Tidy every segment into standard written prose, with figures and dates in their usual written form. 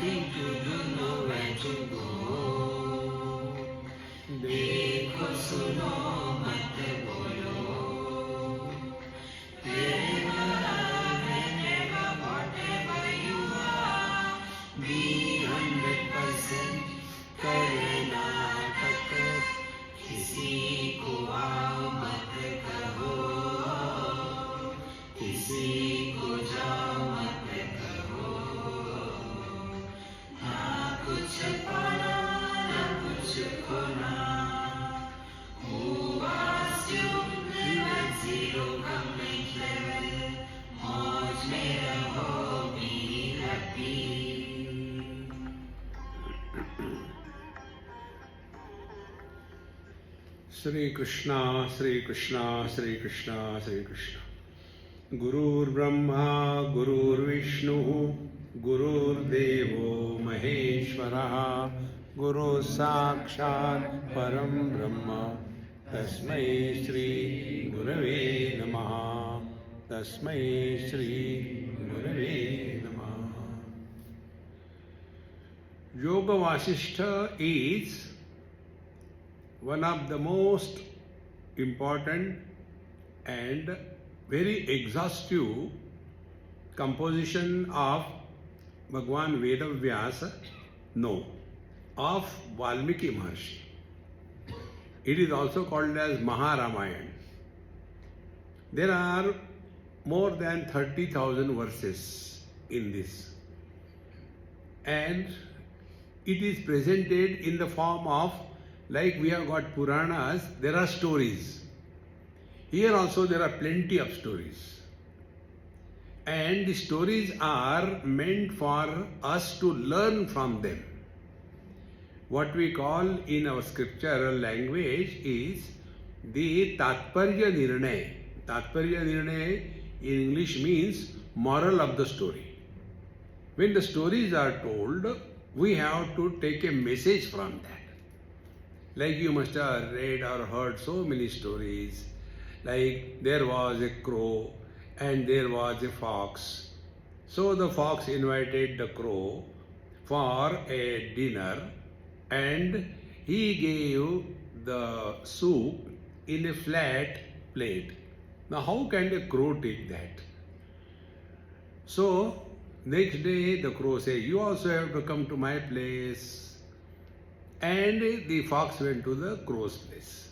nothing to do, nowhere to go. देखो सुनो मत बोलो. Wherever, whatever you are, be 100% Karnataka. किसी को आओ मत कहो, किसी को जाओ मत कहो. ना कुछ पाना ना कुछ खोना. Who asked you live at zero coming level? मौज में रहो, be happy. श्री कृष्णा श्री कृष्णा श्री कृष्णा श्री कृष्णा. गुरुर्ब्रह्मा गुरुर्विष्णुः गुरुर्देवो महेश्वरः. गुरु साक्षात् परं ब्रह्म तस्मै श्री गुरवे नमः. तस्मै श्री गुरवे नमः. Yoga Vasishtha is one of the most important and very exhaustive composition of Bhagwan Vedavyasa, no, of Valmiki Maharshi. It is also called as Maharamayana. There are more than 30,000 verses in this, and it is presented in the form of, like we have got Puranas, there are stories. Here also there are plenty of stories. And the stories are meant for us to learn from them. What we call in our scriptural language is the Tatparya Nirnay. Tatparya Nirnay in English means moral of the story. When the stories are told, we have to take a message from that. Like you must have read or heard so many stories. Like there was a crow and there was a fox. So the fox invited the crow for a dinner and he gave the soup in a flat plate. Now how can the crow take that? So next day the crow said, you also have to come to my place. And the fox went to the crow's place.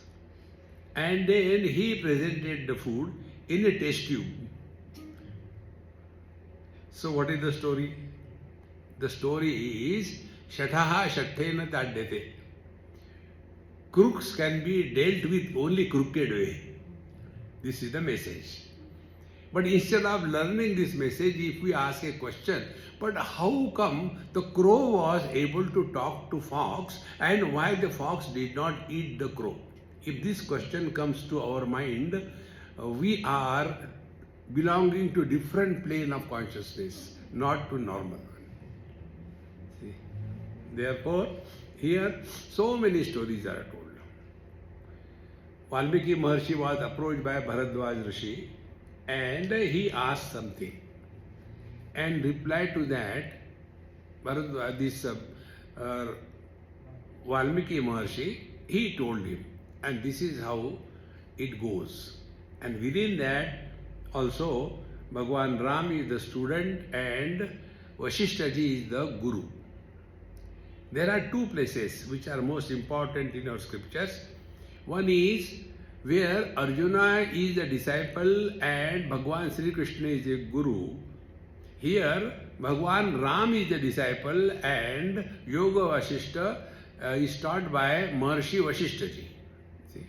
And then he presented the food in a test tube. So what is the story? The story is Shataha Shattena Tadyate. Crooks can be dealt with only crooked way. This is the message. But instead of learning this message, if we ask a question, but how come the crow was able to talk to fox and why the fox did not eat the crow? If this question comes to our mind, we are belonging to different plane of consciousness, not to normal one. See? Therefore, here so many stories are told. Valmiki Maharshi was approached by Bharadwaj Rishi and he asked something. And replied to that, Valmiki Maharshi, he told him. And this is how it goes. And within that also Bhagwan Ram is the student and Vasishthaji is the guru. There are two places which are most important in our scriptures. One is where Arjuna is the disciple and Bhagwan Sri Krishna is a guru. Here Bhagwan Ram is the disciple and Yoga Vasishtha is taught by Maharshi Vasishthaji. See?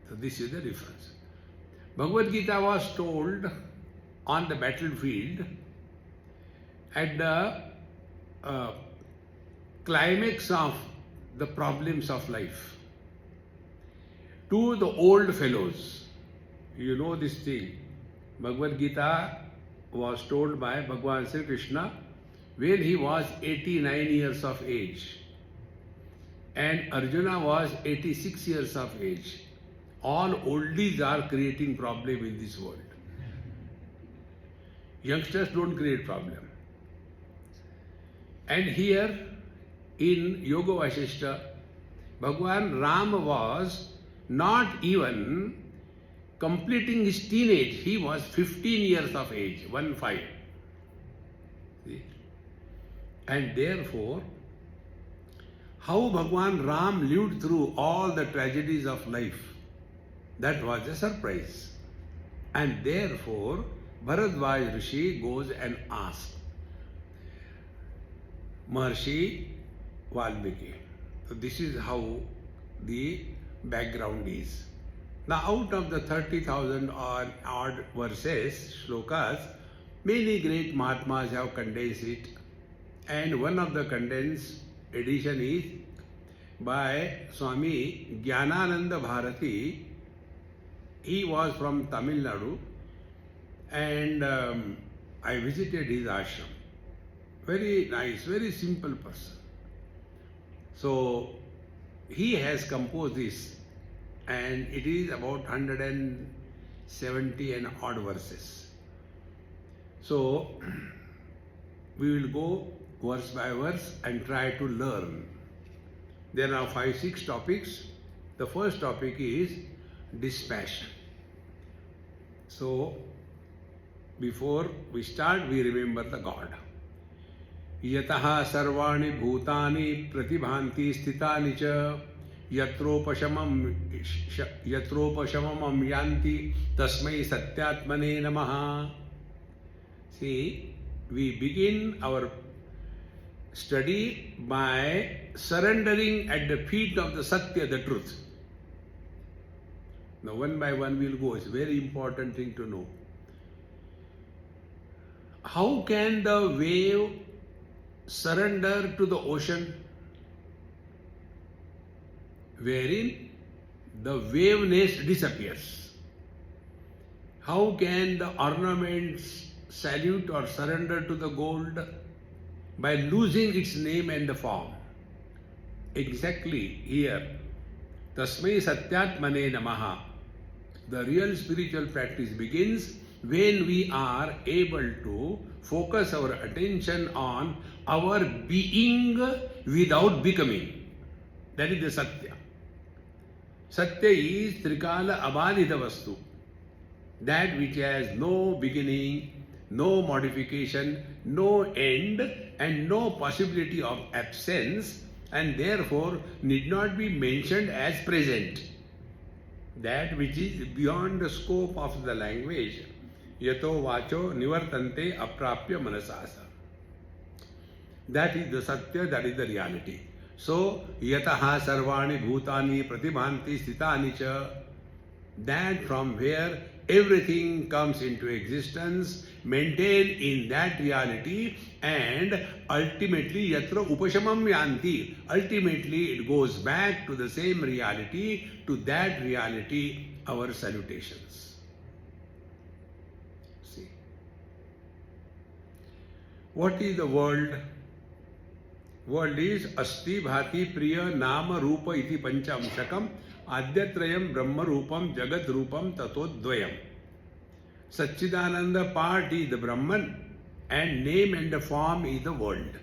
So this is the difference. Bhagavad Gita was told on the battlefield at the climax of the problems of life. To the old fellows, you know this thing, Bhagavad Gita was told by Bhagwan Sri Krishna when he was 89 years of age and Arjuna was 86 years of age. All oldies are creating problem in this world. Youngsters don't create problem. And here in Yoga Vasishta, Bhagwan Ram was not even completing his teenage. He was 15 years of age, 1-5. See? And therefore, how Bhagwan Ram lived through all the tragedies of life, that was a surprise. And therefore, Bharadwaj Rishi goes and asks Maharshi Valmiki. So this is how the background is. Now out of the 30,000 odd verses, shlokas, many great Mahatmas have condensed it. And one of the condensed edition is by Swami Jnanananda Bharati. He was from Tamil Nadu, and I visited his ashram. Very nice, very simple person. So he has composed this, and it is about 170 and odd verses. So we will go verse by verse and try to learn. There are 5-6 topics. The first topic is dispassion. So before we start, we remember the God. Yataha sarvani bhutani pratibhanti sthitani cha yatropashamam yanti tasmai satyatmane namaha. See, we begin our study by surrendering at the feet of the Satya, the truth. Now one by one we will go. It's a very important thing to know. How can the wave surrender to the ocean, wherein the waveness disappears? How can the ornaments salute or surrender to the gold? By losing its name and the form. Exactly here, Tasmai Satyatmane Namaha. The real spiritual practice begins when we are able to focus our attention on our being without becoming. That is the Satya. Satya is Trikala Abadita Vastu. That which has no beginning, no modification, no end, and no possibility of absence, and therefore need not be mentioned as present. That which is beyond the scope of the language. Yato vacho nivartante aprapya manasasa. That is the Satya, that is the reality. So, yataha sarvani bhutani pratibhanti sthitani cha. That from where everything comes into existence, maintained in that reality, and ultimately yatra upashamam yanti. Ultimately it goes back to the same reality, to that reality, our salutations. See. What is the world? World is asti bhati priya nama rupa iti panchamshakam adyatrayam brahma rupam jagat rupam tatodvayam. Satchidananda part is the Brahman, and name and the form is the world.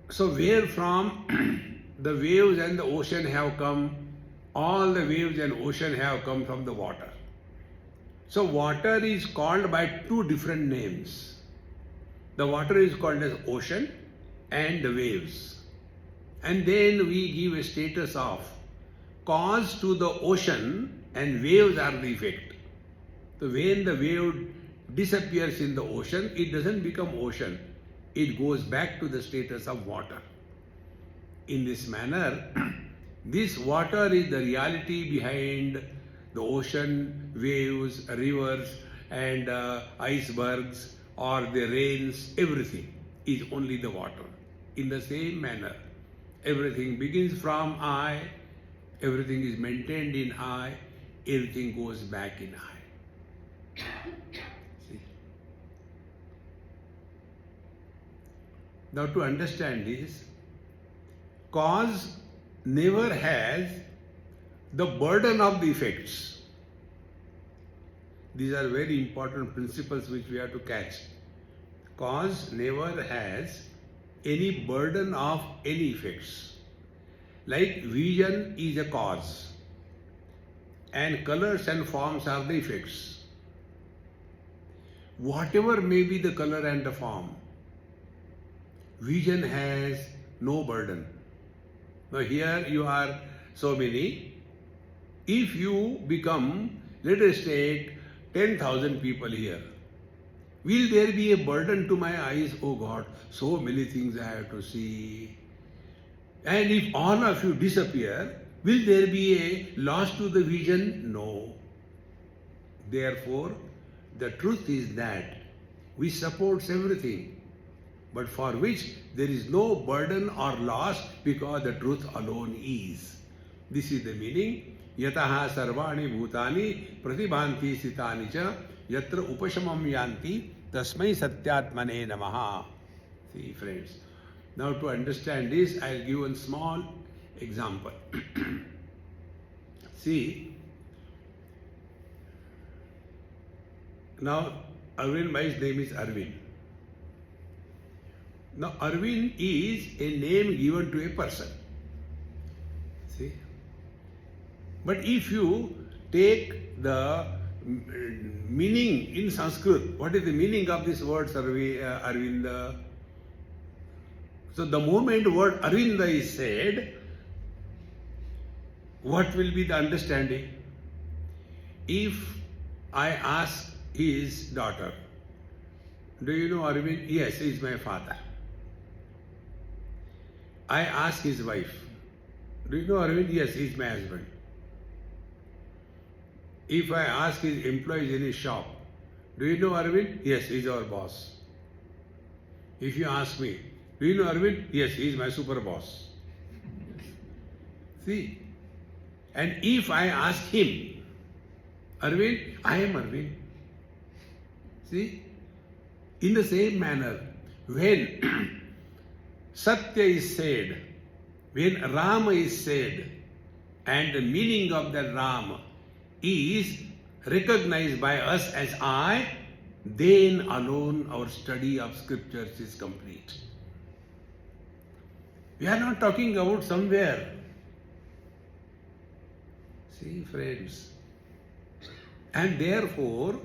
So where from the waves and the ocean have come? All the waves and ocean have come from the water. So water is called by two different names. The water is called as ocean and the waves. And then we give a status of cause to the ocean, and waves are the effect. So when the wave disappears in the ocean, it doesn't become ocean. It goes back to the status of water. In this manner, this water is the reality behind the ocean, waves, rivers, and icebergs, or the rains. Everything is only the water. In the same manner, everything begins from I, everything is maintained in I, everything goes back in I. See? Now to understand this, cause never has the burden of the effects. These are very important principles which we have to catch. cause never has any burden of any effects. Like vision is a cause, and colors and forms are the effects. Whatever may be the color and the form, vision has no burden. Now here you are so many. If you become, let us take 10,000 people here, will there be a burden to my eyes? Oh God, so many things I have to see. And if all of you disappear, will there be a loss to the vision? No. Therefore, the truth is that we support everything, but for which there is no burden or loss, because the truth alone is. This is the meaning. Yataha sarvani bhutani pratibhanti sitani cha yatra upashamam yanti tasmai satyatmane namaha. See, friends. Now to understand this, I will give one small example. See, now Arvind Bhai's name is Arvind. Now Arvind is a name given to a person. See? But if you take the meaning in Sanskrit, what is the meaning of this word Arvinda? So the moment word Arvinda is said, what will be the understanding? If I ask his daughter, do you know Arvind? Yes, he is my father. I ask his wife, do you know Arvind? Yes, he is my husband. If I ask his employees in his shop, do you know Arvind? Yes, he is our boss. If you ask me, do you know Arvind? Yes, he is my super boss. See? And if I ask him, Arvind, I am Arvind. See? In the same manner, when Satya is said, when Rama is said, and the meaning of that Rama is recognized by us as I, then alone our study of scriptures is complete. We are not talking about somewhere. See, friends. And therefore,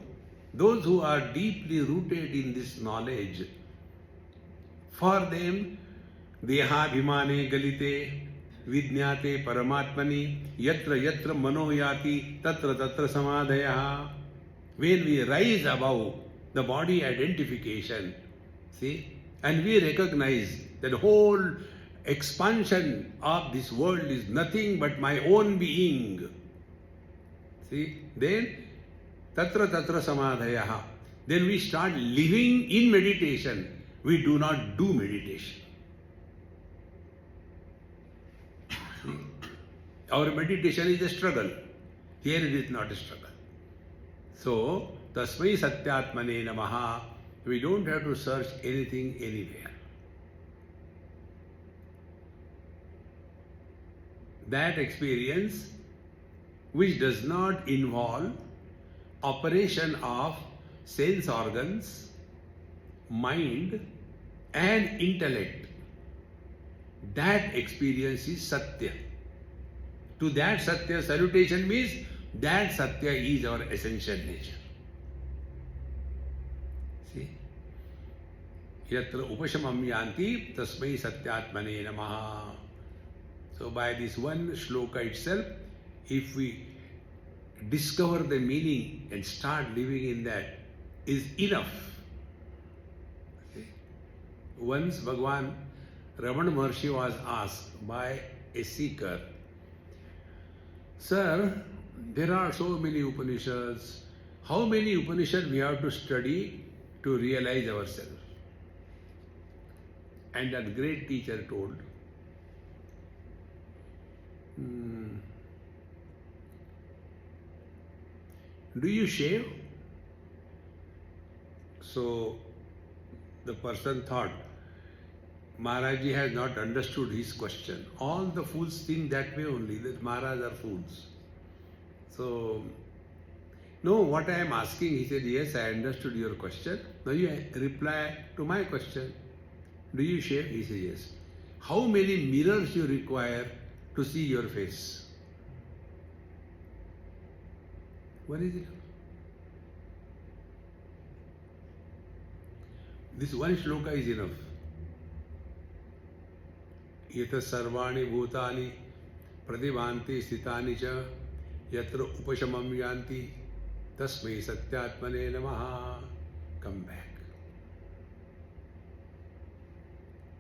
those who are deeply rooted in this knowledge, for them, Deha Bhimane Galite, Vidnyate Paramatmani, Yatra Yatra Manoyati, Tatra Tatra Samadhaya. When we rise above the body identification, see, and we recognize that the whole expansion of this world is nothing but my own being. See, then Tatra Tatra Samadhaya. Then we start living in meditation. We do not do meditation. Our meditation is a struggle. Here it is not a struggle. So, Tasmai Satyatmane Namaha. We don't have to search anything anywhere. That experience, which does not involve operation of sense organs, mind and intellect, that experience is Satya. To that Satya, salutation means that Satya is our essential nature. See? Yatra upashamam yanti tasmai satyatmane namaha. So by this one shloka itself, if we discover the meaning and start living in that, is enough. See? Once Bhagwan Ramana Maharshi was asked by a seeker, Sir, there are so many Upanishads. How many Upanishads we have to study to realize ourselves? And that great teacher told, do you shave? So the person thought, Maharaji has not understood his question. All the fools think that way only, that Maharaj are fools. So No, what I am asking, he said, yes, I understood your question. Now you reply to my question. Do you shave? He said, yes. How many mirrors you require to see your face? What is it? This one shloka is enough. Yata sarvani bhutani pradibhanti sthitani cha yatra upashamam yanti tasmai satyatmane namaha. Come back.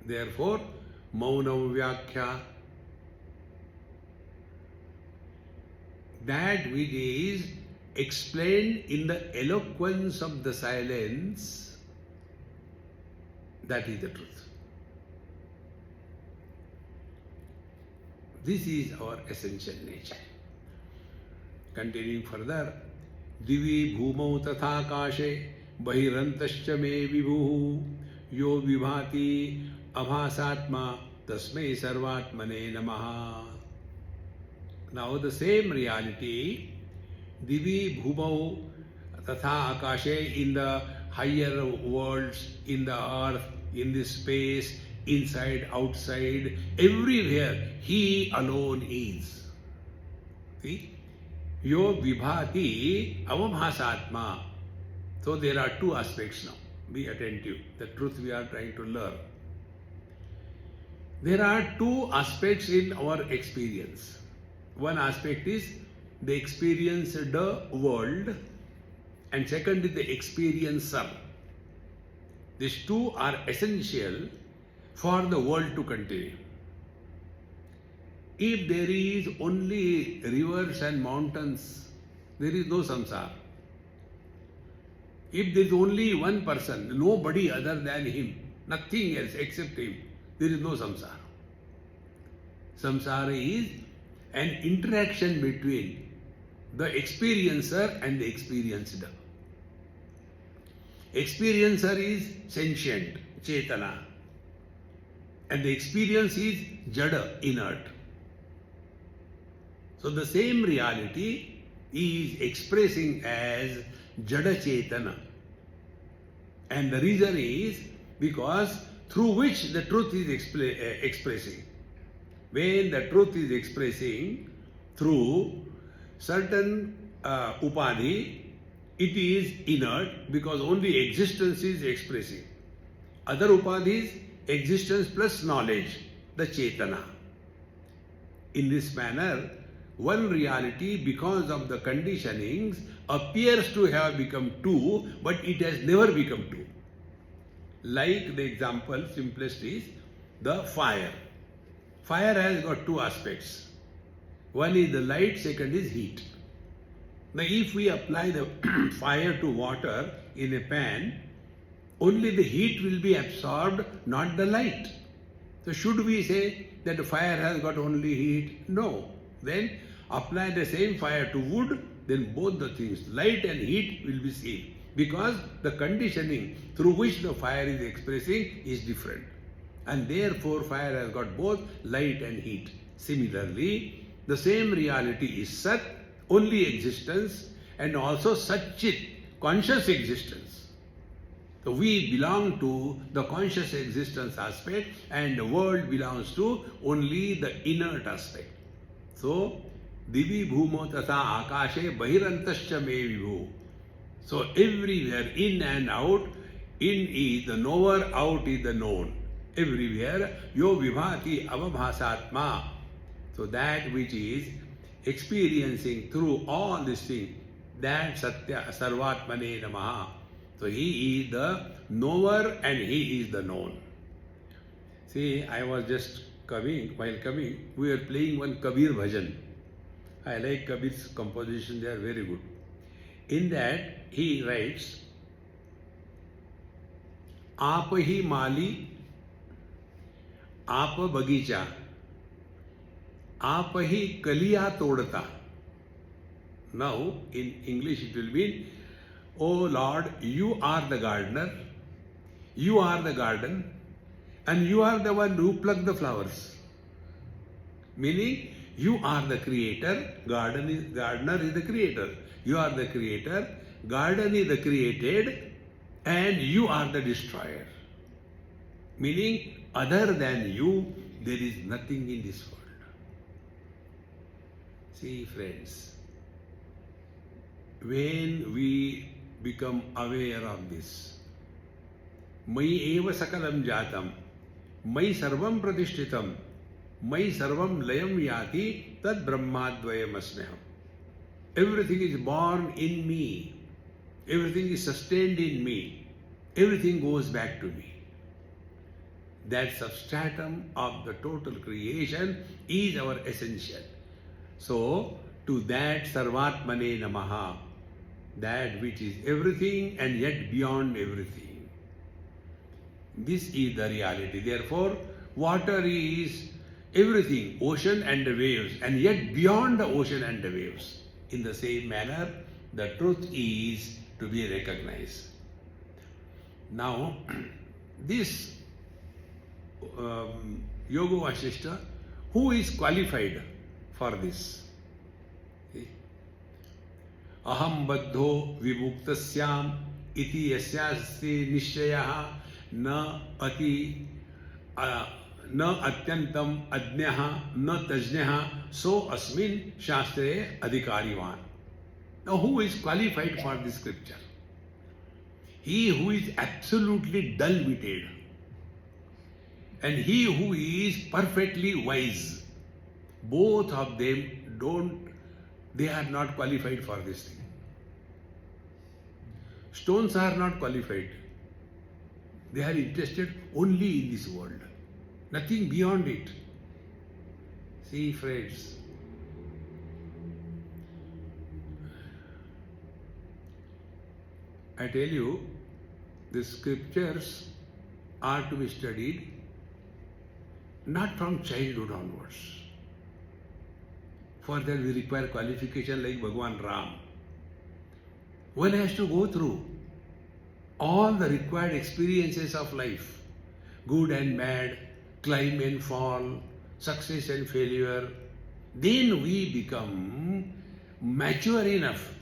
Therefore, maunam vyakhya, that which is explained in the eloquence of the silence, that is the truth. This is our essential nature. Continuing further, divi bhumau tatha kashe bahirantascha me vibhu yo vibhati abhasatma tasmai sarvatmane namaha. Now the same reality, divi bhumau tatha akashe, in the higher worlds, in the earth, in this space, inside, outside, everywhere, He alone is. See? Yo vibhati avabhasatma. So there are two aspects now. Be attentive. The truth we are trying to learn. There are two aspects in our experience. One aspect is the experienced world, and second is the experiencer. These two are essential for the world to continue. If there is only rivers and mountains, there is no samsara. If there is only one person, nobody other than him, nothing else except him, there is no samsara. Samsara is an interaction between the experiencer and the experienced. Experiencer is sentient, chetana, and the experience is jada, inert. So the same reality is expressing as jada chetana. And the reason is because through which the truth is expressing. When the truth is expressing through certain upadhi, it is inert because only existence is expressing. Other upadhis, existence plus knowledge, the chetana. In this manner, one reality, because of the conditionings, appears to have become two, but it has never become two. Like the example, simplest is the fire. Fire has got two aspects. One is the light, second is heat. Now if we apply the fire to water in a pan, only the heat will be absorbed, not the light. So should we say that the fire has got only heat? No. Then apply the same fire to wood, then both the things, light and heat, will be seen. Because the conditioning through which the fire is expressing is different. And therefore fire has got both light and heat. Similarly, the same reality is Sat, only existence, and also Satchit, conscious existence. So we belong to the conscious existence aspect, and the world belongs to only the inert aspect. So, divi bhumo tatha akashe bahirantascha me vibhu. So everywhere, in and out, in is the knower, out is the known. Everywhere, yo vibhati avabhasatma. So that which is experiencing through all these things, that Satya Sarvatmane Namaha. So he is the knower and he is the known. See, I was just while coming, we were playing one Kabir bhajan. I like Kabir's composition, they are very good. In that, he writes, Aap hi mali, aap bagicha, aap hi kaliya todta. Now, in English it will mean, O Lord, you are the gardener, you are the garden, and you are the one who plucked the flowers. Meaning, you are the creator, gardener is the creator. You are the creator, garden is the created, and you are the destroyer. Meaning, other than you, there is nothing in this world. See, friends, when we become aware of this, Mai eva sakalam jatam, Mai sarvam pratishtitam, Mai sarvam layam yati, tad brahmadvayam asmeham. Everything is born in me. Everything is sustained in me. Everything goes back to me. That substratum of the total creation is our essential. So, to that Sarvatmane Namaha, that which is everything and yet beyond everything. This is the reality. Therefore, water is everything, ocean and the waves, and yet beyond the ocean and the waves. In the same manner, the truth is to be recognized. Now, this Yoga Vasishtha, who is qualified for this? Aham baddho vimuktasyam iti yasyasti nishyaha na ati na atyantam adnyaha na tajnyaha so asmin shastre adhikarivan. Now who is qualified for this scripture? He who is absolutely dull-witted and he who is perfectly wise. Both of them they are not qualified for this thing. Stones are not qualified. They are interested only in this world. Nothing beyond it. See, friends, I tell you, the scriptures are to be studied not from childhood onwards. For that we require qualification like Bhagavan Ram. One has to go through all the required experiences of life, good and bad, climb and fall, success and failure. Then we become mature enough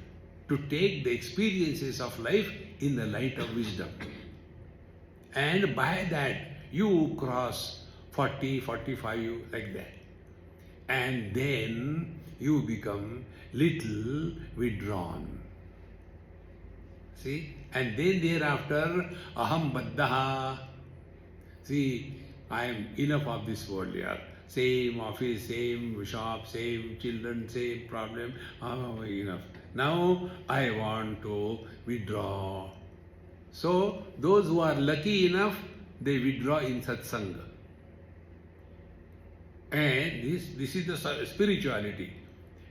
to take the experiences of life in the light of wisdom. And by that, you cross 40, 45, like that. And then you become little withdrawn. See? And then thereafter, aham baddhaha. See, I am enough of this world here. Same office, same shop, same children, same problem. Enough. Now I want to withdraw. So those who are lucky enough, they withdraw in satsanga. And this is the spirituality.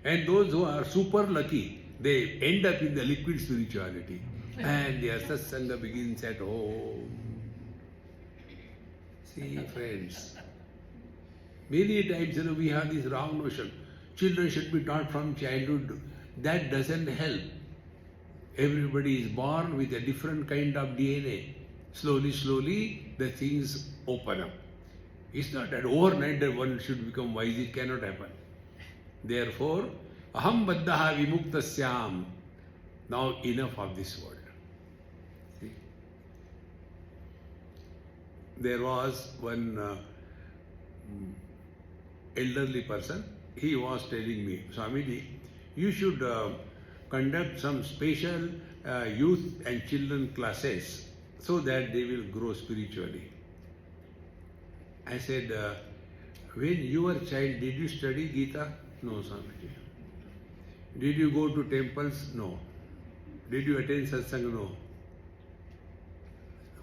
And those who are super lucky, they end up in the liquid spirituality. And their satsanga begins at home. See, friends, many times we have this wrong notion. Children should be taught from childhood. That doesn't help. Everybody is born with a different kind of DNA. Slowly, slowly, the things open up. It's not that overnight that one should become wise. It cannot happen. Therefore, aham baddhaha vimuktasyam. Now enough of this world. See? There was one elderly person. He was telling me, Swamiji, you should conduct some special youth and children classes so that they will grow spiritually. I said, when you were a child, did you study Gita? No, Swamiji. Did you go to temples? No. Did you attend satsang? No.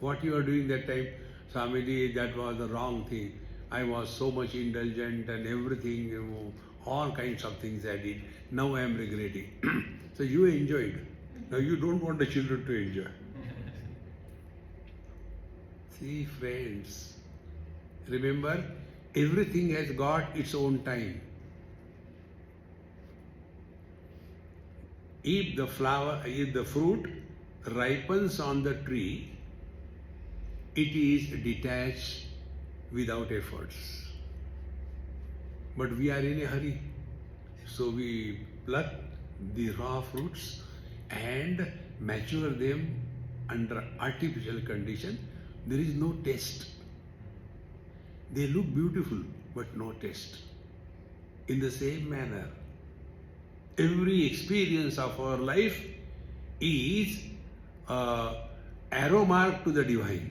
What you are doing that time? Swamiji, that was the wrong thing. I was so much indulgent and everything, all kinds of things I did. Now I am regretting. So you enjoyed. Now you don't want the children to enjoy. See, friends, remember, everything has got its own time. If the fruit ripens on the tree, it is detached without efforts. But we are in a hurry. So we pluck, the raw fruits and mature them under artificial condition. There is no taste. They look beautiful, but no taste. In the same manner, every experience of our life is arrow mark to the divine,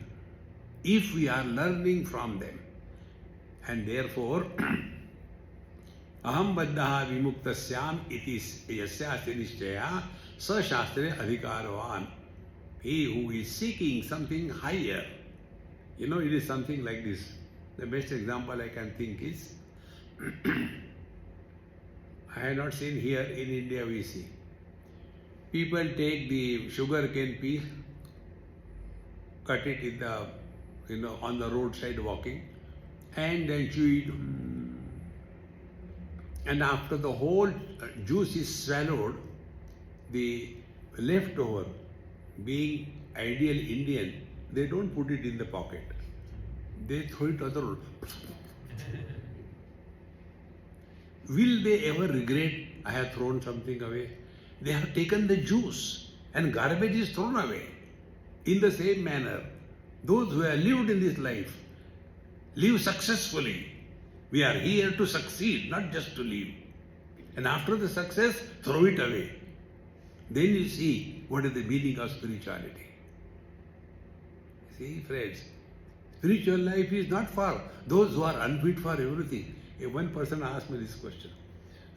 if we are learning from them. And therefore, aham baddha vimuktasyam iti yasyasya nishchaya sa shastre adhikaravan. He who is seeking something higher, it is something like this. The best example I can think is, I have not seen here in India we see. People take the sugar cane piece, cut it in the, on the roadside walking, and then chew it. And after the whole juice is swallowed, the leftover, being ideal Indian, they don't put it in the pocket. They throw it on the road. Will they ever regret, I have thrown something away? They have taken the juice and garbage is thrown away. In the same manner, those who have lived in this life, live successfully. We are here to succeed, not just to live. And after the success, throw it away. Then you see what is the meaning of spirituality. See, friends, spiritual life is not for those who are unfit for everything. One person asked me this question,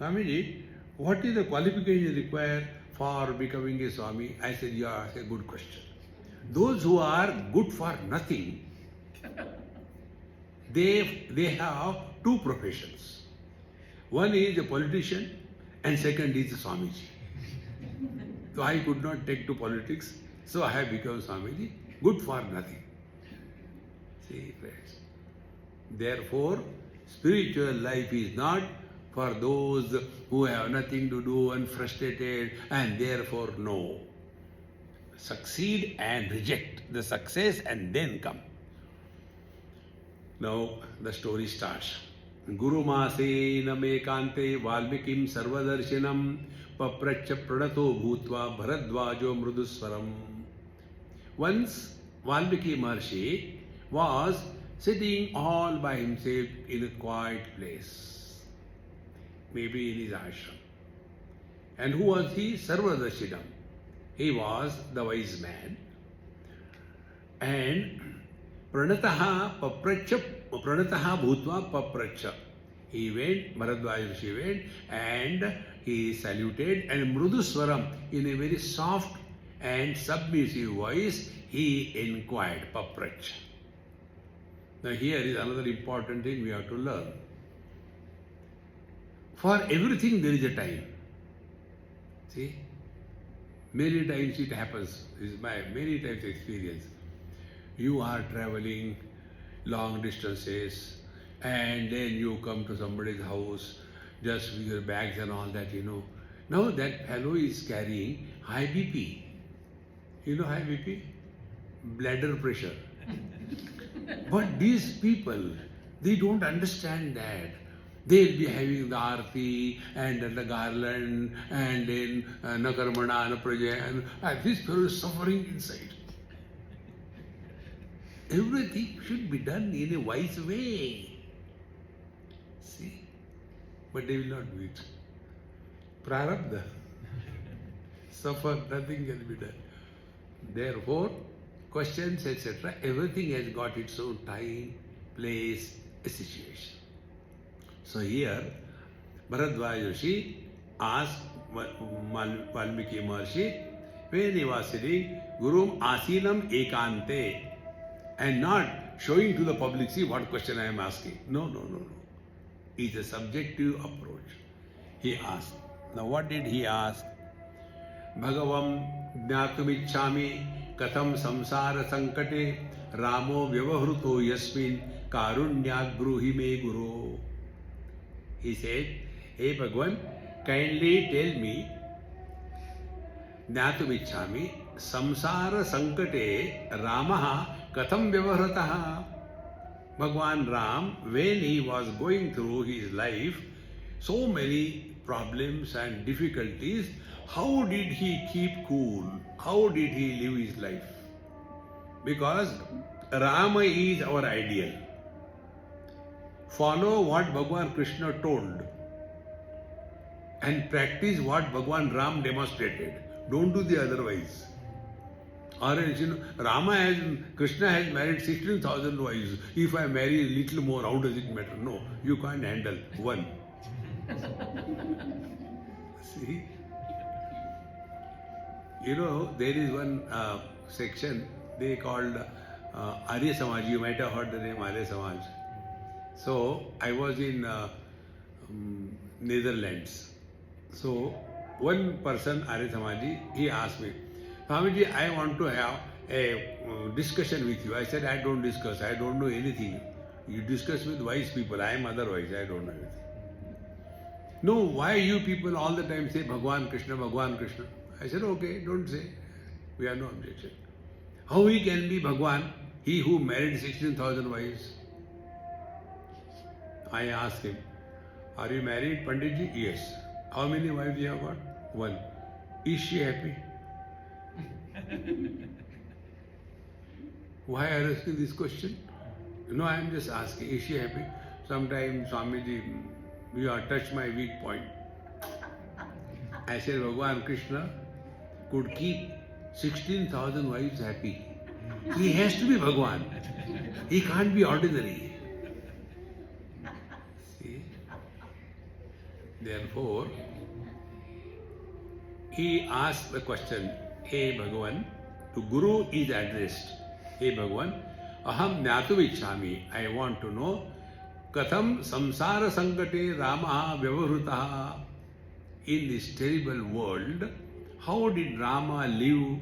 Swamiji, what is the qualification required for becoming a Swami? I said, you asked a good question. Those who are good for nothing, they have two professions. One is a politician and second is a Swamiji. So I could not take to politics, so I have become Swamiji, good for nothing. See, friends. Therefore, spiritual life is not for those who have nothing to do and frustrated and therefore no. Succeed and reject the success and then come. Now the story starts. Guru Mase Namekante Valmikim Sarvadarshinam Papracha Pranato Bhutva Bharadvajo Mruduswaram. Once Valmiki Maharshi was sitting all by himself in a quiet place, maybe in his ashram. And who was he? Sarvadarshinam. He was the wise man. And Pranataha Bhutva Papracha. He went, Bharadwaja Rishi went, and he saluted, and Mruduswaram, in a very soft and submissive voice, he inquired, Papracha. Now here is another important thing we have to learn. For everything there is a time. See? Many times it happens. This is my many times experience. You are traveling long distances and then you come to somebody's house just with your bags and all that, Now that fellow is carrying high BP. You know high BP? Bladder pressure. But these people, they don't understand that. They'll be having the arti and the garland and then nakarmana, napraja, and this fellow is suffering inside. Everything should be done in a wise way. See? But they will not do it. Prarabdha. Suffer, nothing can be done. Therefore, questions, etc., everything has got its own time, place, a situation. So here, Bharadwaja Rishi asked Valmiki Maharshi, when he was sitting, Gurum Asinam Ekante, and not showing to the public, see what question I am asking. No. It's a subjective approach. He asked. Now what did he ask? Bhagavam Jnatumichhami Katham Samsara Sankate Ramo Vyavahruto Yasmin Karunyat Bruhi Me Guru. He said, Hey Bhagavan, kindly tell me, Jnatumichhami Samsara Sankate Ramaha Katham Vyavahrataha. Bhagwan Ram, when he was going through his life, so many problems and difficulties, how did he keep cool? How did he live his life? Because Rama is our ideal. Follow what Bhagwan Krishna told and practice what Bhagwan Ram demonstrated. Don't do the otherwise. Or else, Krishna has married 16,000 wives. If I marry a little more, how does it matter? No, you can't handle one. See? There is one section they called Arya Samaj. You might have heard the name Arya Samaj. So, I was in Netherlands. So, one person, Arya Samaji, he asked me, Swamiji, I want to have a discussion with you. I said, I don't discuss. I don't know anything. You discuss with wise people. I am otherwise. I don't know anything. No, why you people all the time say Bhagwan Krishna, Bhagwan Krishna? I said, okay, don't say. We have no objection. How he can be Bhagwan, he who married 16,000 wives? I asked him, are you married, Panditji? Yes. How many wives you have got? One. Is she happy? Why are you asking this question? I am just asking, is she happy? Sometimes, Swamiji, you have touched my weak point. I said, Bhagwan Krishna could keep 16,000 wives happy. He has to be Bhagwan. He can't be ordinary. See? Therefore, he asked the question, Hey Bhagavan, to Guru is addressed. Hey Bhagavan, Aham Jnatum Ichchami. I want to know, Katham Samsara Sankate Rama Vyavahrutaha. In this terrible world, how did Rama live?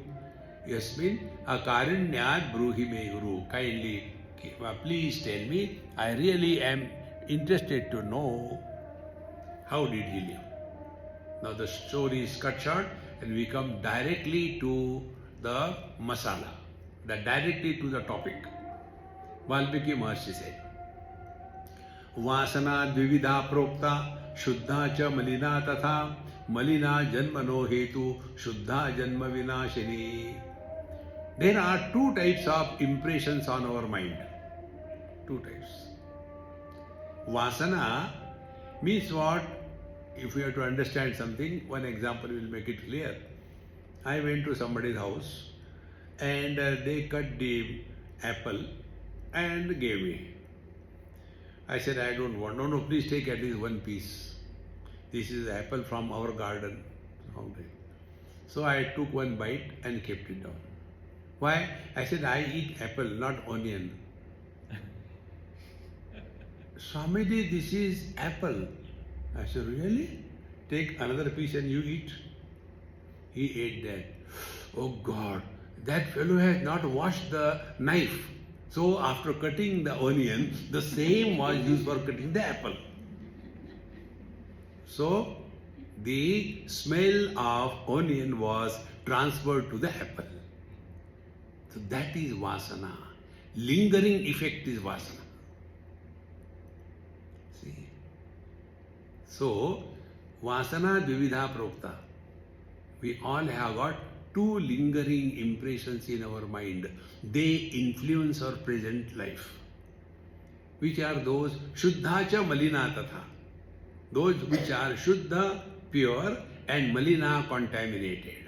Yasmin Akaranyad Bruhi Me Guru. Kindly, please tell me. I really am interested to know how did he live. Now the story is cut short and we come directly to the masala, directly to the topic. Valmiki Maharshi said, Vasana dvividha prokta Shuddha cha malina tatha malina janmano hetu Shuddha janma vinashini. There are two types of impressions on our mind. Two types. Vasana means what? If we have to understand something, one example will make it clear. I went to somebody's house and they cut the apple and gave me. I said, I don't want. No, please take at least one piece. This is apple from our garden. So I took one bite and kept it down. Why? I said, I eat apple, not onion. Swamiji, this is apple. I said, really? Take another piece and you eat. He ate that. Oh God, that fellow has not washed the knife. So after cutting the onion, the same was used for cutting the apple. So the smell of onion was transferred to the apple. So that is vasana. Lingering effect is vasana. See? So, vasana dvividha prokta. We all have got two lingering impressions in our mind. They influence our present life. Which are those Shuddha cha malina tatha. Those which are Shuddha, pure, and malina, contaminated.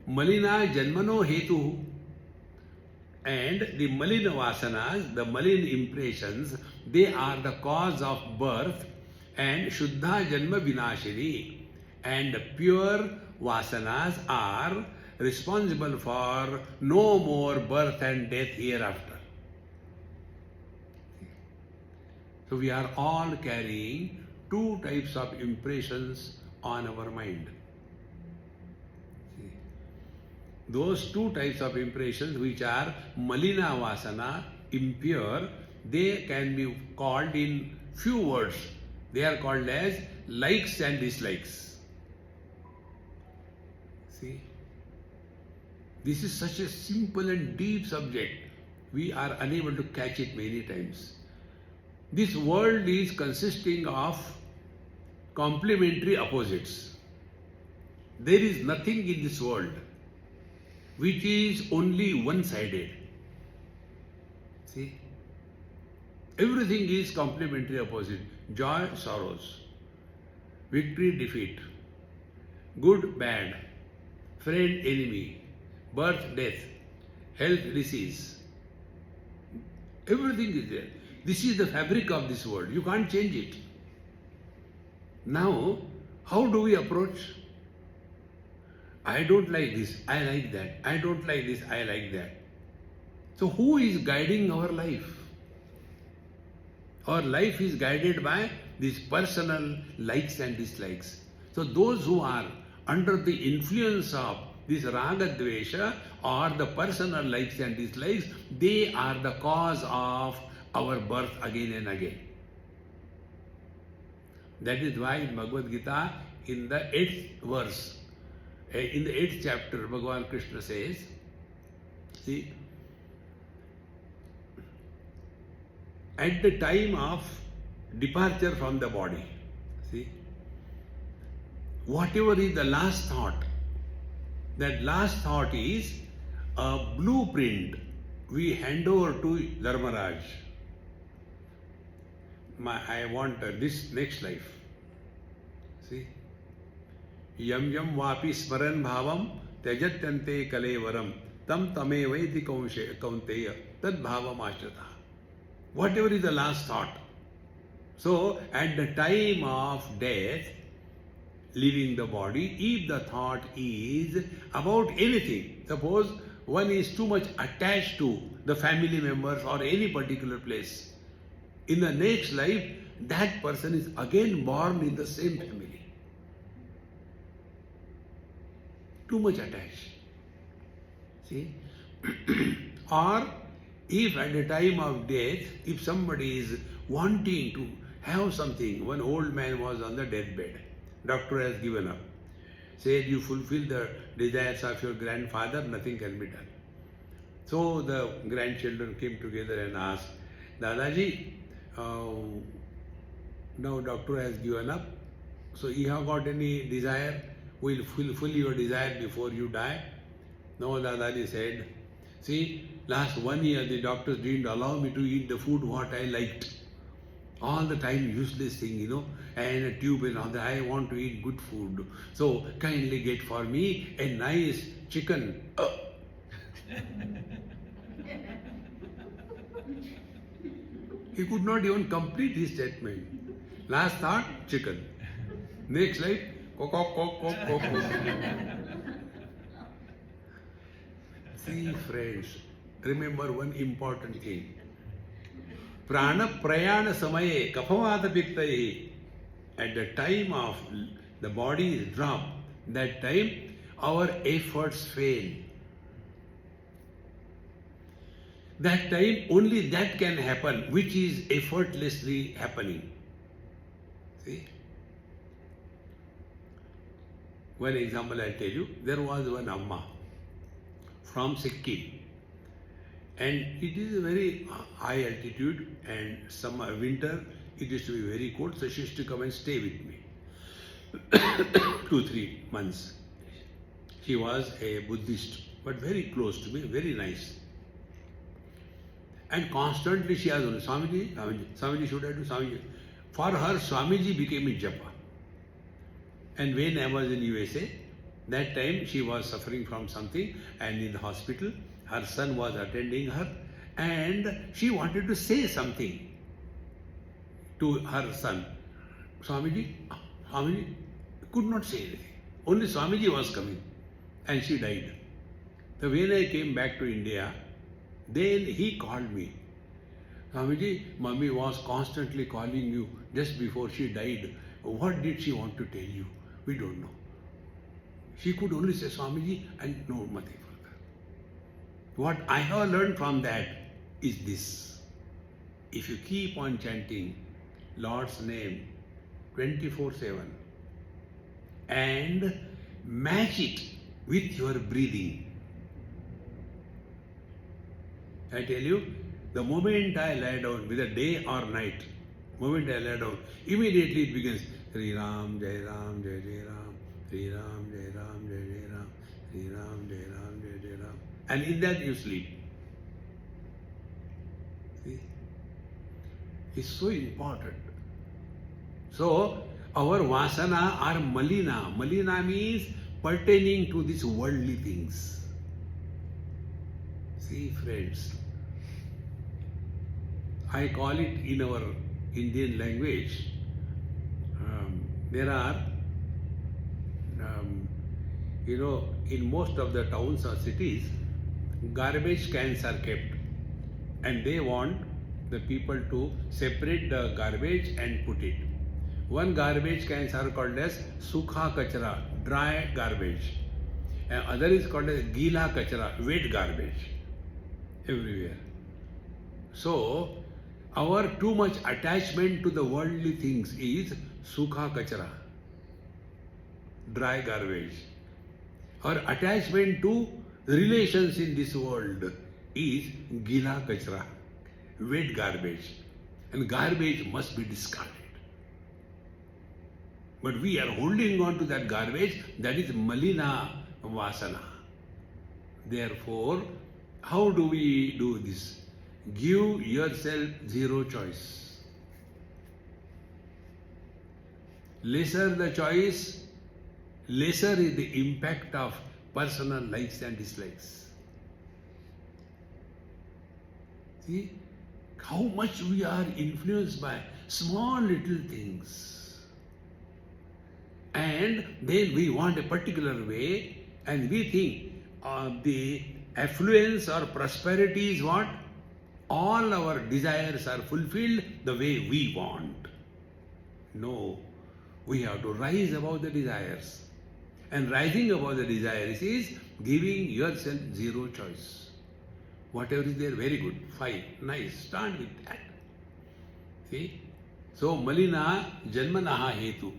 Malina janmano hetu, and the malina vasanas, the malin impressions, they are the cause of birth, and Shuddha janma vinashini, and pure vasanas are responsible for no more birth and death hereafter. So we are all carrying two types of impressions on our mind. Those two types of impressions which are malina vasana, impure, they can be called in few words. They are called as likes and dislikes. See? This is such a simple and deep subject. We are unable to catch it many times. This world is consisting of complementary opposites. There is nothing in this world which is only one-sided. See? Everything is complementary opposite. Joy, sorrows. Victory, defeat. Good, bad. Friend, enemy. Birth, death. Health, disease. Everything is there. This is the fabric of this world. You can't change it. Now, how do we approach? I don't like this, I like that. I don't like this, I like that. So who is guiding our life? Our life is guided by these personal likes and dislikes. So those who are under the influence of this raga dvesha or the personal likes and dislikes, they are the cause of our birth again and again. That is why in Bhagavad Gita, in the 8th verse, in the 8th chapter, Bhagavan Krishna says, see, at the time of departure from the body, see, whatever is the last thought, that last thought is a blueprint we hand over to Dharmaraj. I want this next life. See? Yam yam vapi smaran bhavam tyajatyante kalevaram tam tame vaiti kaunteya tad bhavam ashrata. Whatever is the last thought. So, at the time of death, leaving the body, if the thought is about anything, suppose one is too much attached to the family members or any particular place, in the next life, that person is again born in the same family. Too much attached. See? Or if at the time of death, if somebody is wanting to have something, one old man was on the deathbed, doctor has given up, said you fulfill the desires of your grandfather, nothing can be done. So the grandchildren came together and asked, Dadaji, now doctor has given up, so you have got any desire? Will fulfill your desire before you die? No, Dadaji said, see, last 1 year the doctors didn't allow me to eat the food what I liked. All the time useless thing, and a tube and all that. I want to eat good food. So kindly get for me a nice chicken. He could not even complete his statement. Last thought, chicken. Next life, cock. See, friends, remember one important thing. Prana prayana samaye kapavata piktaye. At the time of the body is dropped, that time our efforts fail. That time only that can happen which is effortlessly happening. See? One example I'll tell you. There was one Amma from Sikkim, and it is a very high altitude, and summer, winter, it used to be very cold, so she used to come and stay with me 2-3 months. She was a Buddhist, but very close to me, very nice. And constantly she asked, Swamiji, should I do Swamiji? For her, Swamiji became a japa. And when I was in USA, that time she was suffering from something, and in the hospital, her son was attending her, and she wanted to say something to her son. Swamiji could not say anything. Only Swamiji was coming, and she died. So when I came back to India, then he called me. Swamiji, Mummy was constantly calling you just before she died. What did she want to tell you? We don't know. She could only say Swamiji and no nothing further. What I have learned from that is this. If you keep on chanting Lord's name 24/7 and match it with your breathing, I tell you, the moment I lie down, whether day or night, moment I lie down, immediately it begins. Sri Ram, Jai Ram, Jai Jai Ram, Sri Ram, Jai Ram, Jai Jai Ram, Sri Ram, Jai Ram, Jai Jai Ram. And in that you sleep. See? It's so important. So, our vasana are malina. Malina means pertaining to these worldly things. See, friends, I call it in our Indian language, there are, in most of the towns or cities, garbage cans are kept, and they want the people to separate the garbage and put it. One garbage cans are called as sukha kachra, dry garbage, and other is called as gila kachra, wet garbage, everywhere. So, our too much attachment to the worldly things is sukha kachra, dry garbage. Our attachment to relations in this world is gila kachra, wet garbage. And garbage must be discarded. But we are holding on to that garbage, that is malina vasana. Therefore, how do we do this? Give yourself zero choice. Lesser the choice, lesser is the impact of personal likes and dislikes. See how much we are influenced by small little things. And then we want a particular way, and we think the affluence or prosperity is what? All our desires are fulfilled the way we want. No, we have to rise above the desires. And rising above the desires is giving yourself zero choice. Whatever is there, very good, fine, nice, stand with that. See? So, malina janmanaha hetu.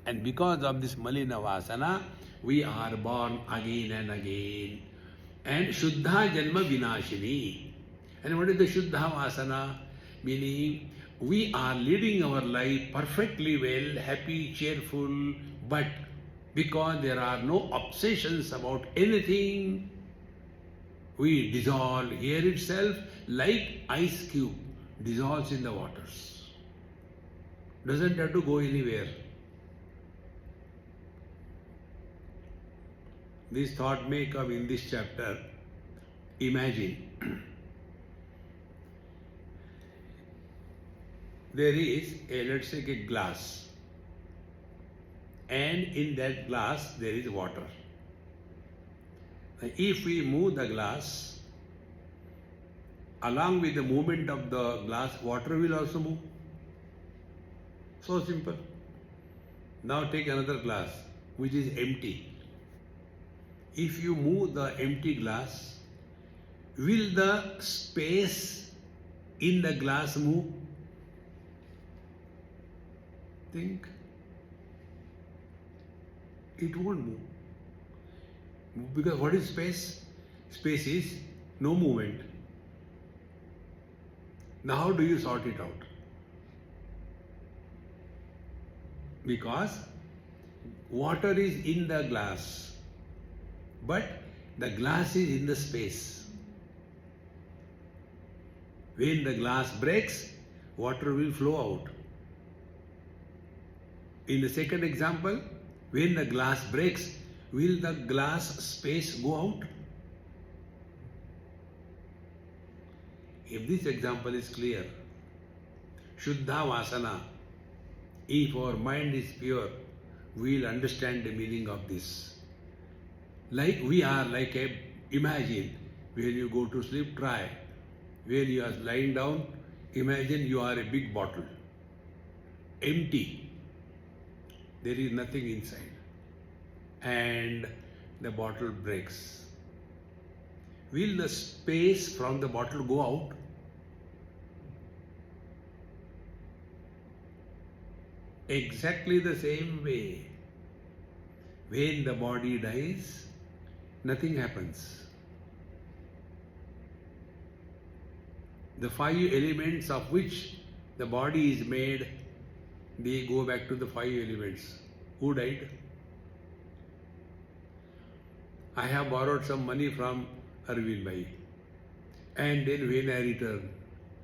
And because of this malina vasana, we are born again and again. And shuddha janma vinashini. And what is the Shuddha Vasana? Meaning, we are leading our life perfectly well, happy, cheerful, but because there are no obsessions about anything, we dissolve here itself like ice cube dissolves in the waters. Doesn't have to go anywhere. This thought may come in this chapter. Imagine. There is let's say, a glass, and in that glass there is water. If we move the glass, along with the movement of the glass, water will also move. So simple. Now take another glass which is empty. If you move the empty glass, will the space in the glass move? Think. It won't move. Because what is space? Space is no movement. Now how do you sort it out? Because water is in the glass, but the glass is in the space. When the glass breaks, water will flow out. In the second example, when the glass breaks, will the glass space go out? If this example is clear, Shuddha Vasana, if our mind is pure, we will understand the meaning of this. Like we are like a, imagine, when you go to sleep, try. When you are lying down, imagine you are a big bottle, empty. There is nothing inside, and the bottle breaks. Will the space from the bottle go out? Exactly the same way. When the body dies, nothing happens. The 5 elements of which the body is made they go back to the five elements. Who died? I have borrowed some money from Arvind Bhai, and then when I return,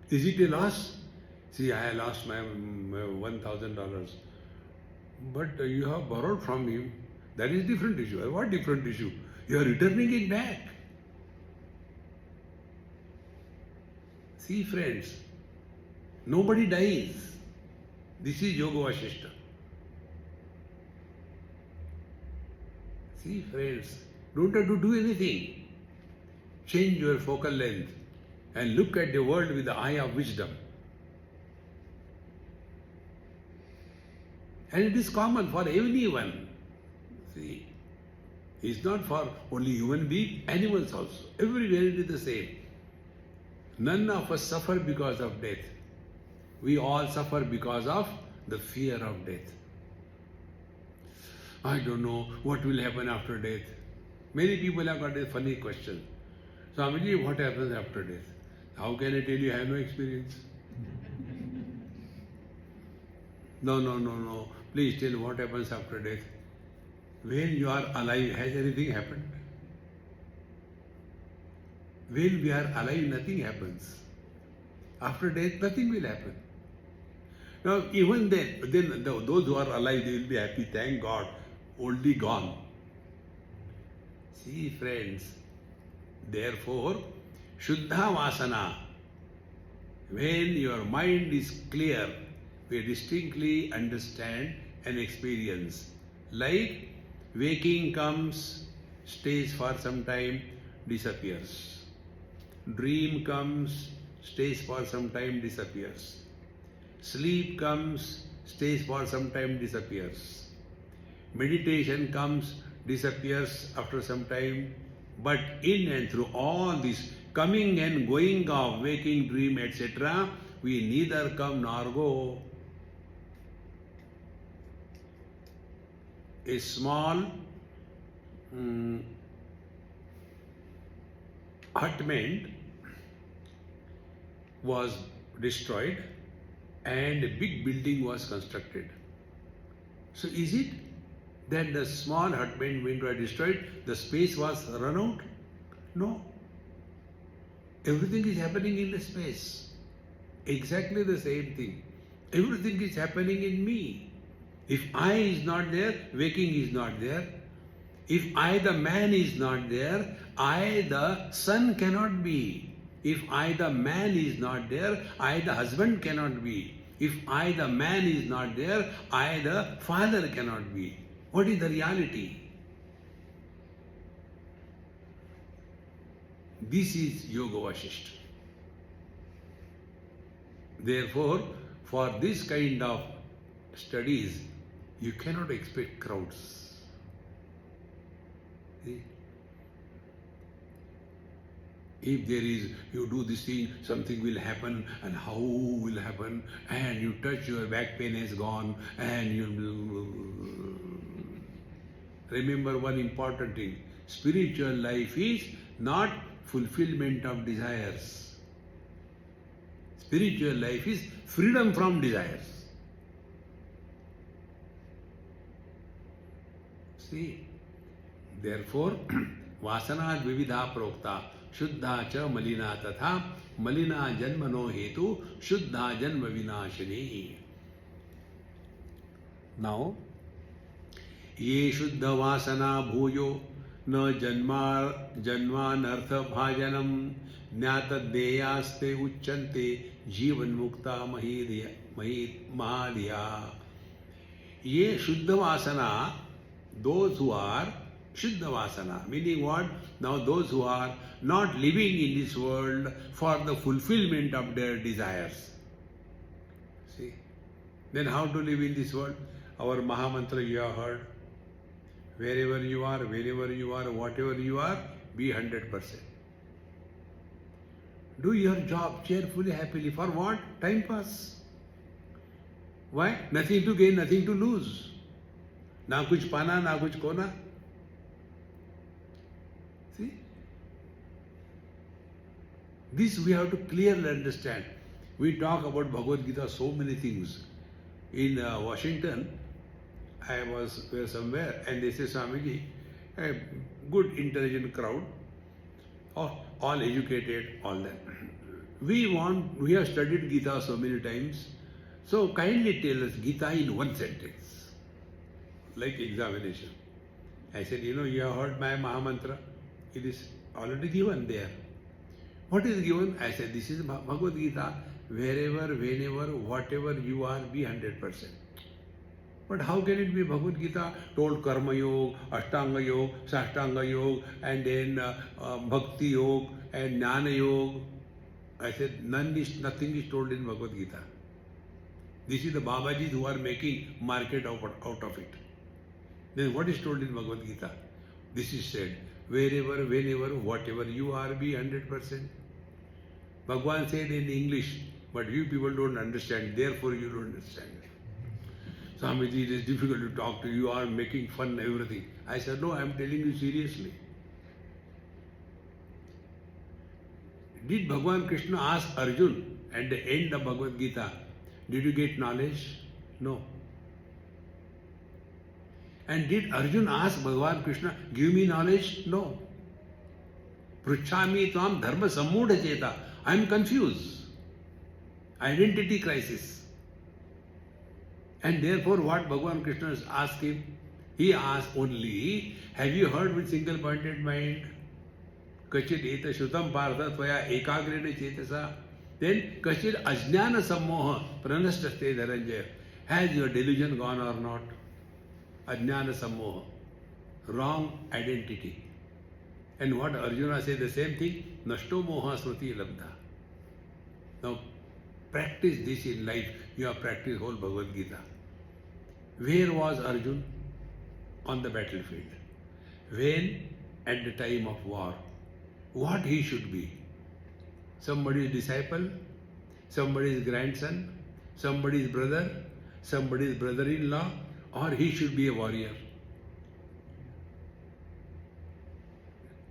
is it a loss? See, I lost my $1,000. But you have borrowed from him. That is different issue. What different issue? You are returning it back. See, friends, nobody dies. This is Yoga Vasishta. See, friends, don't have to do anything. Change your focal length and look at the world with the eye of wisdom. And it is common for anyone. See, it's not for only human beings, animals also. Everywhere it is the same. None of us suffer because of death. We all suffer because of the fear of death. I don't know what will happen after death. Many people have got a funny question. Swamiji, what happens after death? How can I tell you? I have no experience. No. Please tell what happens after death. When you are alive, has anything happened? When we are alive, nothing happens. After death, nothing will happen. Now, even then those who are alive, they will be happy. Thank God, only gone. See, friends, therefore, Shuddha Vasana, when your mind is clear, we distinctly understand and experience. Like waking comes, stays for some time, disappears. Dream comes, stays for some time, disappears. Sleep comes, stays for some time, disappears. Meditation comes, disappears after some time. But in and through all this coming and going of waking, dream, etc., we neither come nor go. A small hutment was destroyed and a big building was constructed. So is it that the small hutment when it was destroyed, the space was run out? No. Everything is happening in the space. Exactly the same thing. Everything is happening in me. If I is not there, waking is not there. If I the man is not there, I the son cannot be. If I the man is not there, I the husband cannot be. If I the man is not there, I the father cannot be. What is the reality? This is Yoga Vasishta. Therefore, for this kind of studies, you cannot expect crowds. See? If there is, you do this thing, something will happen, and how will happen, and you touch your back pain has gone, and you remember one important thing. Spiritual life is not fulfillment of desires. Spiritual life is freedom from desires. See, therefore, vasana vividha prokta, shuddha cha malina tatha, malina janmano hetu, shuddha janma vinashini. Now, ये शुद्ध वासना भूयो न जन्मानर्थ भाजनम ज्ञातदेयास्ते उच्चन्ते जीवन मुक्ता महाधिया. ये शुद्ध वासना, those who are Shuddha Vasana, meaning what? Now those who are not living in this world for the fulfillment of their desires. See? Then how to live in this world? Our Mahamantra you have heard. Wherever you are, wherever you are, whatever you are, be 100%. Do your job cheerfully, happily. For what? Time pass. Why? Nothing to gain, nothing to lose. Na kuch pana, na kuch kona. See? This we have to clearly understand. We talk about Bhagavad Gita, so many things. in Washington, I was somewhere, and they say, Swamiji, a good intelligent crowd, all educated, all that. We have studied Gita so many times, so kindly tell us Gita in one sentence, like examination. I said, you have heard my Mahamantra. It is already given there. What is given? I said, this is Bhagavad Gita. Wherever, whenever, whatever you are, be 100%. But how can it be Bhagavad Gita told Karma Yoga, Ashtanga Yoga, Sashtanga Yoga, and then Bhakti Yoga and Jnana Yoga? I said, nothing is told in Bhagavad Gita. This is the Babajis who are making market out of it. Then what is told in Bhagavad Gita? This is said, wherever, whenever, whatever you are, be 100%. Bhagwan said in English, but you people don't understand, therefore you don't understand. Swamiji, it is difficult to talk to you, you are making fun everything. I said, no, I am telling you seriously. Did Bhagwan Krishna ask Arjun at the end of Bhagavad Gita, did you get knowledge? No. And did Arjun ask Bhagwan Krishna, give me knowledge? No. Pruchhami tvam dharma sammudha cheta. I am confused. Identity crisis. And therefore what Bhagwan Krishna asked him? He asked only, have you heard with single pointed mind? Kachit eta shutam partha tvaya ekagrena chetasa. Then kachit ajnana sammoha pranashtaste dharanjaya. Has your delusion gone or not? Ajnana sammoha. Wrong identity. And what Arjuna said the same thing? Nashto moha smriti labdha. Now practice this in life. You have practiced whole Bhagavad Gita. Where was Arjun? On the battlefield. When? At the time of war. What he should be? Somebody's disciple, somebody's grandson, somebody's brother, somebody's brother-in-law, or he should be a warrior.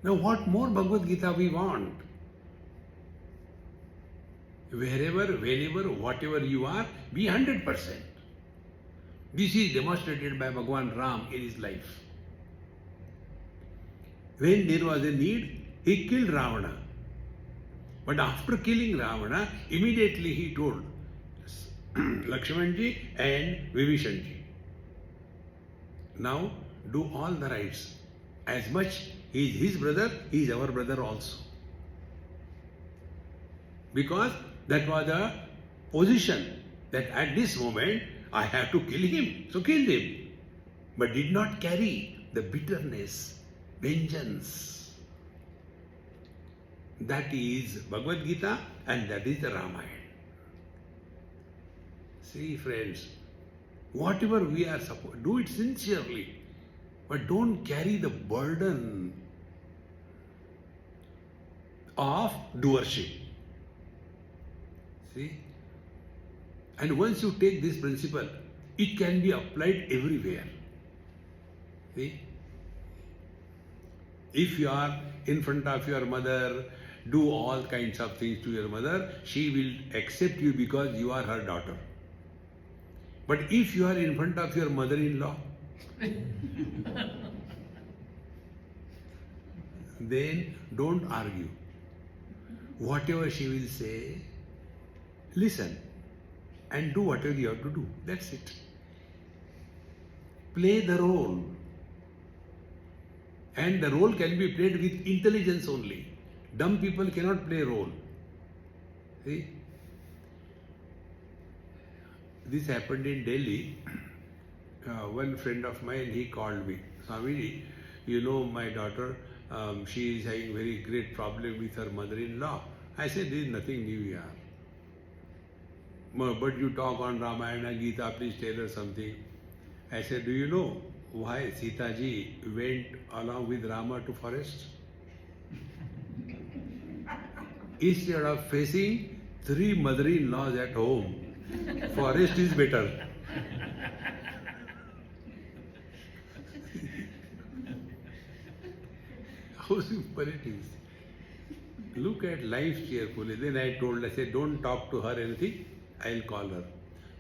Now what more Bhagavad Gita we want? Wherever, whenever, whatever you are, be 100%. This is demonstrated by Bhagwan Ram in his life. When there was a need, he killed Ravana. But after killing Ravana, immediately he told Lakshmanji and Vibhishanji, now do all the rites. As much he is his brother, he is our brother also. Because that was a position that at this moment I have to kill him. So killed him. But did not carry the bitterness, vengeance. That is Bhagavad Gita and that is the Ramayana. See friends, whatever we are supposed to do it sincerely, but don't carry the burden of doership. See? And once you take this principle, it can be applied everywhere. See? If you are in front of your mother, do all kinds of things to your mother, she will accept you because you are her daughter. But if you are in front of your mother-in-law, then don't argue. Whatever she will say, listen and do whatever you have to do. That's it. Play the role. And the role can be played with intelligence only. Dumb people cannot play role. See? This happened in Delhi. One friend of mine, he called me. Swamiji, you know my daughter, she is having very great problem with her mother-in-law. I said, there is nothing new here. But you talk on Ramayana, Gita, please tell her something. I said, do you know why Sita ji went along with Rama to forest? Instead of facing 3 mother-in-laws at home, forest is better. How simple it is. Look at life cheerfully. Then I said, don't talk to her anything, I'll call her.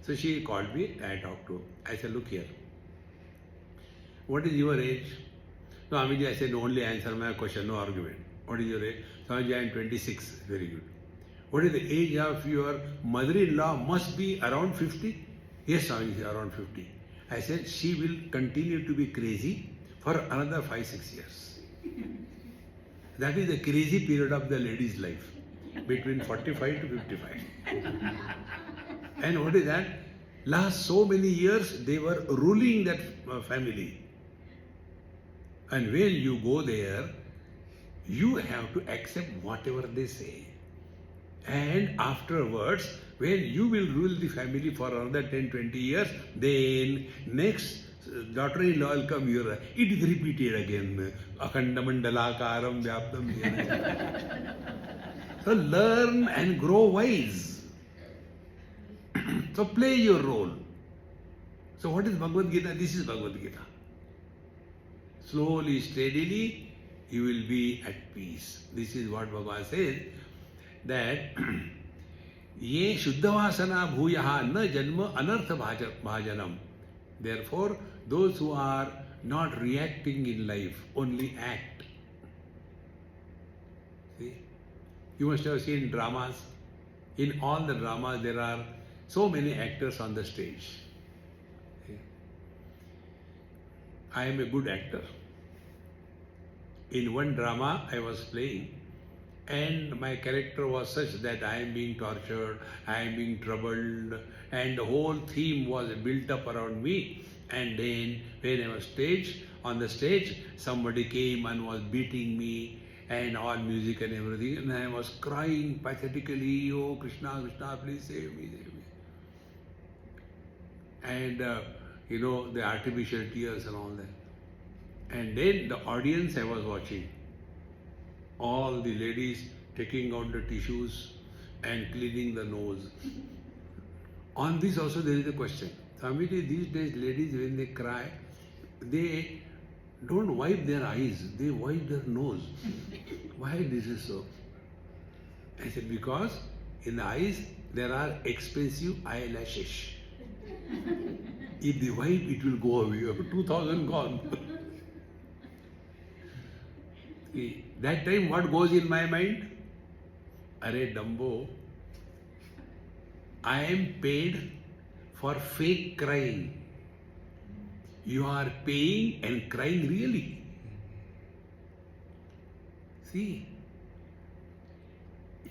So she called me, I talked to her. I said, look here, what is your age? No, Amiji, I said, no, only answer my question, no argument. What is your age? Swamiji, I am 26. Very good. What is the age of your mother-in-law? Must be around 50? Yes, Swamiji, around 50. I said, she will continue to be crazy for another 5-6 years. That is the crazy period of the lady's life, between 45 to 55. And what is that? Last so many years, they were ruling that family. And when you go there, you have to accept whatever they say. And afterwards, when you will rule the family for another 10-20 years, then next daughter-in-law will come here. It is repeated again. Akhandamandalakaram vyaptam. So learn and grow wise. So play your role. So what is Bhagavad Gita? This is Bhagavad Gita. Slowly, steadily, you will be at peace. This is what Bhagavan says, that ye shuddhavasana bhuyaha na janma anartha bhajanam. Therefore, those who are not reacting in life, only act. See? You must have seen dramas. In all the dramas, there are so many actors on the stage. See? I am a good actor. In one drama I was playing, and my character was such that I am being tortured, I am being troubled, and the whole theme was built up around me. And then when I was on the stage, somebody came and was beating me, and all music and everything, and I was crying pathetically, oh Krishna, Krishna, please save me, save me. And the artificial tears and all that. And then the audience I was watching, all the ladies taking out the tissues and cleaning the nose. On this also there is a question. Swamiji, these days ladies, when they cry, they don't wipe their eyes, they wipe their nose. Why this is so? I said, because in the eyes there are expensive eyelashes. If they wipe, it will go away. 2,000 gone. That time what goes in my mind? Arey Dumbo, I am paid for fake crying. You are paying and crying really. See,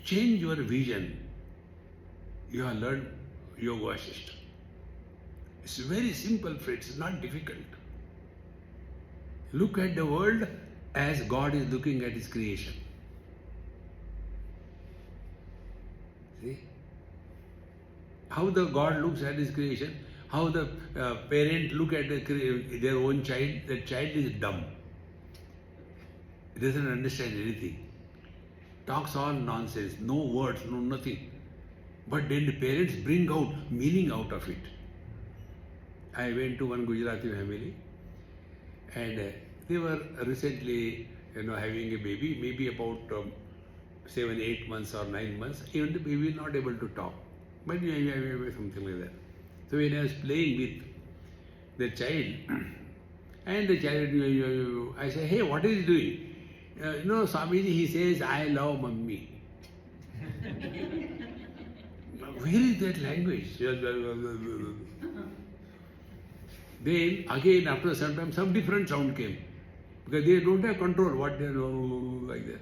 change your vision. You have learned Yoga Vasishtha. It's very simple, friends, it's not difficult. Look at the world as God is looking at His creation. See? How the God looks at His creation, how the parent look at their own child, that child is dumb. He doesn't understand anything. Talks all nonsense, no words, no nothing. But then the parents bring out meaning out of it. I went to one Gujarati family, and they were recently, having a baby, maybe about 7, 8 months or 9 months. Even the baby is not able to talk, but something like that. So when I was playing with the child, and the child, I said, hey, what is he doing? Swamiji, he says, I love mummy. Where is that language? Then again, after some time, some different sound came. Because they don't have control what they know, like that.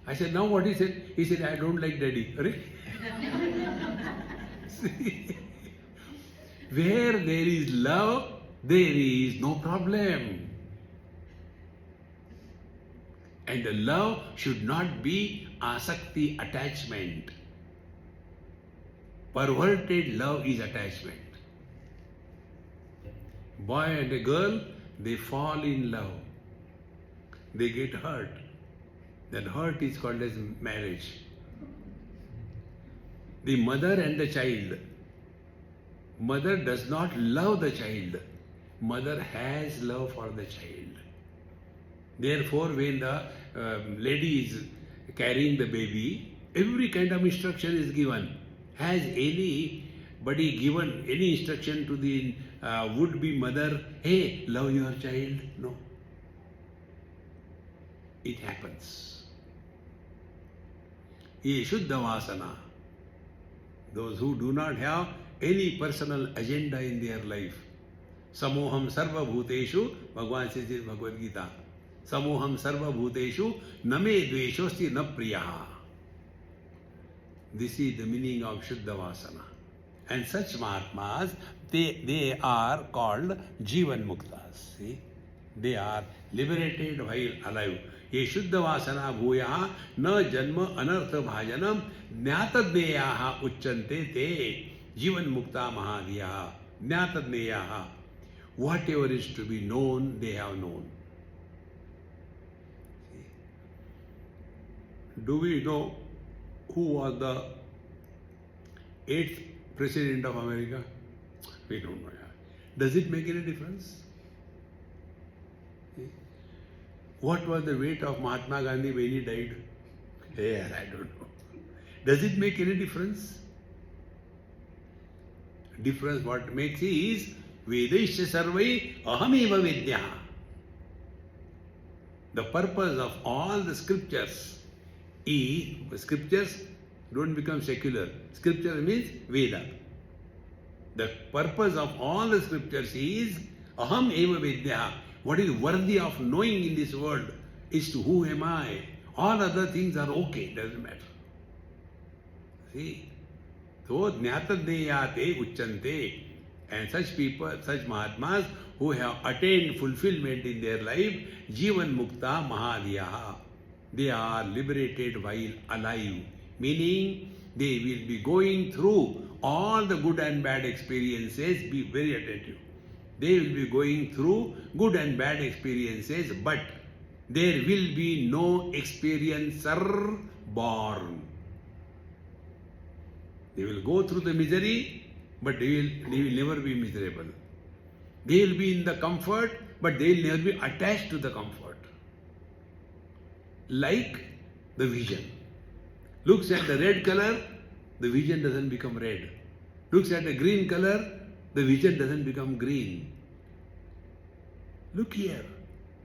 I said, now what he said? He said, I don't like daddy. See? Where there is love, there is no problem. And the love should not be asakti, attachment. Perverted love is attachment. Boy and a girl, they fall in love. They get hurt. That hurt is called as marriage. The mother and the child. Mother does not love the child. Mother has love for the child. Therefore, when the lady is carrying the baby, every kind of instruction is given. Has any anybody given any instruction to the would-be mother, hey, love your child? No. It happens. Ye Shuddha Vasana. Those who do not have any personal agenda in their life. Samoham Sarva Bhuteshu, Bhagavan says in Bhagavad Gita. Samoham Sarva Bhuteshu, Name Dveshosti na Priyaha. This is the meaning of Shuddha Vasana. And such Mahatmas, they are called Jivan Muktas. See? They are liberated while alive. Ye Shuddha Vasana Bhuyaha na Janma Anartha Bhajanam Jnatadneyaha Uchchante te Jivan Mukta Mahadiyaha Jnatadneyaha. Whatever is to be known, they have known. Do we know who was the 8th President of America? We don't know. Does it make any difference? What was the weight of Mahatma Gandhi when he died? Yeah, I don't know. Does it make any difference? Difference what makes is Vedaisya Sarvai Ahameva Vidya. The purpose of all the scriptures is, scriptures don't become secular. Scripture means Veda. The purpose of all the scriptures is Aham Eva Vidya. What is worthy of knowing in this world is to who am I. All other things are okay, doesn't matter. See? So Jnatadneyate Uchchante. And such people, such Mahatmas who have attained fulfillment in their life, Jivan Mukta Mahadiyaha. They are liberated while alive. Meaning they will be going through all the good and bad experiences. Be very attentive. They will be going through good and bad experiences, but there will be no experiencer born. They will go through the misery, but they will never be miserable. They will be in the comfort, but they will never be attached to the comfort. Like the vision. Looks at the red color, the vision doesn't become red. Looks at the green color, the vision doesn't become green. Look here.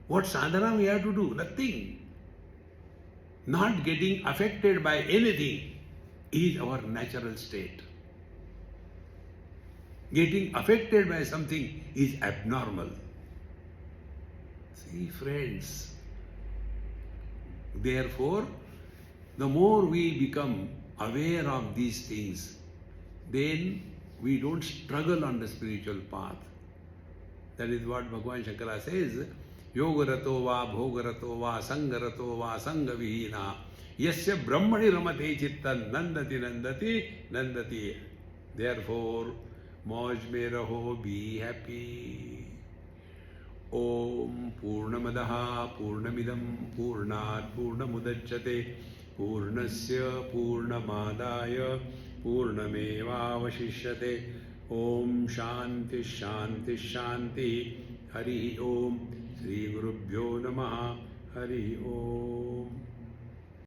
What sadhana we have to do? Nothing. Not getting affected by anything is our natural state. Getting affected by something is abnormal. See, friends. Therefore, the more we become aware of these things, then we don't struggle on the spiritual path. That is what Bhagavan Shankara says, Yogarato va bhogarato va sangarato va sangavihina yasya brahmani ramate chittan nandati nandati nandati. Therefore, mauj mein raho, be happy. Om Purnamadaha Purnamidam Purnat Purnamudachyate Purnasya Purnamadaya Purnamevavashishyate. Om Shanti Shanti Shanti. Hari Om. Sri Gurubhyo Namaha. Hari Om.